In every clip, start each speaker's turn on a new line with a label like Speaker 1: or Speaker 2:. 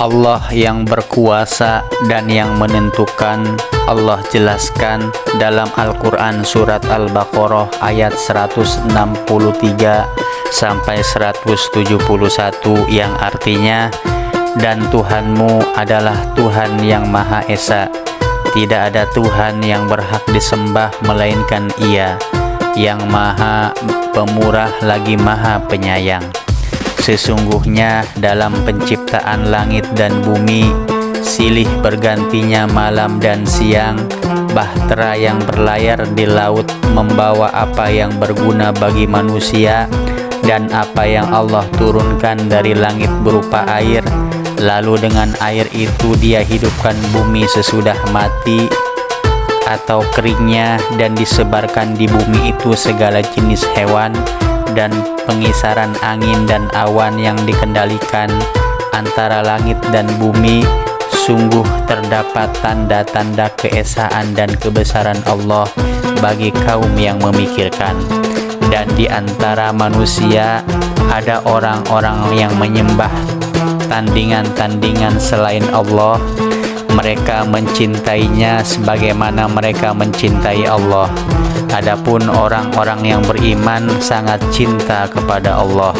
Speaker 1: Allah yang berkuasa dan yang menentukan. Allah jelaskan dalam Al-Quran surat Al-Baqarah ayat 163 sampai 171 yang artinya, dan Tuhanmu adalah Tuhan yang Maha Esa, tidak ada Tuhan yang berhak disembah melainkan Ia, yang Maha Pemurah lagi Maha Penyayang. Sesungguhnya dalam penciptaan langit dan bumi, silih bergantinya malam dan siang, bahtera yang berlayar di laut membawa apa yang berguna bagi manusia, dan apa yang Allah turunkan dari langit berupa air, lalu dengan air itu Dia hidupkan bumi sesudah mati atau keringnya, dan disebarkan di bumi itu segala jenis hewan dan pengisaran angin dan awan yang dikendalikan antara langit dan bumi. Sungguh terdapat tanda-tanda keesaan dan kebesaran Allah bagi kaum yang memikirkan. Dan di antara manusia ada orang-orang yang menyembah tandingan-tandingan selain Allah. Mereka mencintainya sebagaimana mereka mencintai Allah. Adapun orang-orang yang beriman sangat cinta kepada Allah.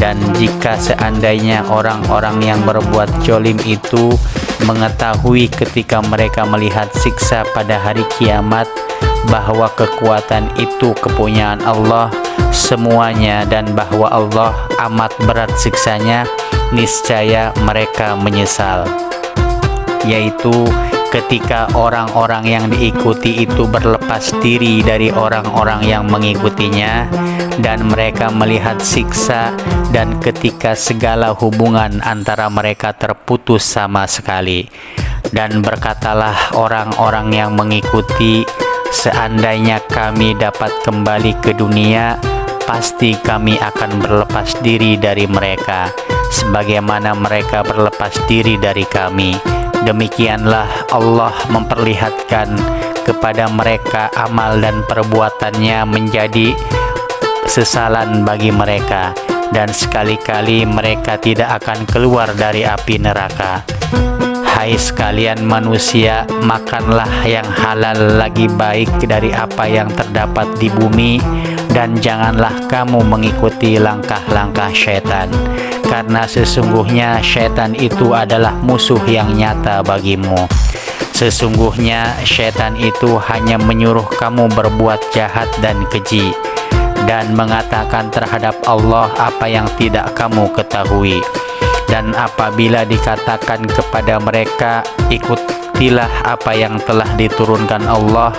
Speaker 1: Dan jika seandainya orang-orang yang berbuat zalim itu mengetahui ketika mereka melihat siksa pada hari kiamat bahwa kekuatan itu kepunyaan Allah semuanya, dan bahwa Allah amat berat siksanya, niscaya mereka menyesal. Yaitu ketika orang-orang yang diikuti itu berlepas diri dari orang-orang yang mengikutinya, dan mereka melihat siksa, dan ketika segala hubungan antara mereka terputus sama sekali. Dan berkatalah orang-orang yang mengikuti, seandainya kami dapat kembali ke dunia, pasti kami akan berlepas diri dari mereka, sebagaimana mereka berlepas diri dari kami. Demikianlah Allah memperlihatkan kepada mereka amal dan perbuatannya menjadi sesalan bagi mereka, dan sekali-kali mereka tidak akan keluar dari api neraka. Hai sekalian manusia, makanlah yang halal lagi baik dari apa yang terdapat di bumi, dan janganlah kamu mengikuti langkah-langkah syaitan, karena sesungguhnya syaitan itu adalah musuh yang nyata bagimu. Sesungguhnya syaitan itu hanya menyuruh kamu berbuat jahat dan keji, dan mengatakan terhadap Allah apa yang tidak kamu ketahui. Dan apabila dikatakan kepada mereka, ikutilah apa yang telah diturunkan Allah,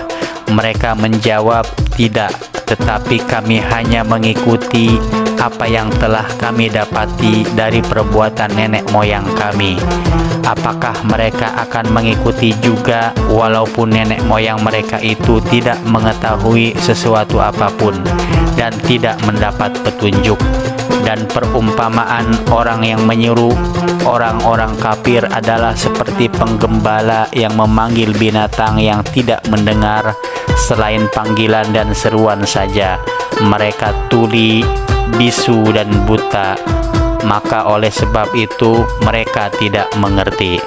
Speaker 1: mereka menjawab, tidak, tetapi kami hanya mengikuti apa yang telah kami dapati dari perbuatan nenek moyang kami. Apakah mereka akan mengikuti juga walaupun nenek moyang mereka itu tidak mengetahui sesuatu apapun dan tidak mendapat petunjuk? Dan perumpamaan orang yang menyuruh orang-orang kafir adalah seperti penggembala yang memanggil binatang yang tidak mendengar selain panggilan dan seruan saja. Mereka tuli, bisu dan buta, maka oleh sebab itu mereka tidak mengerti.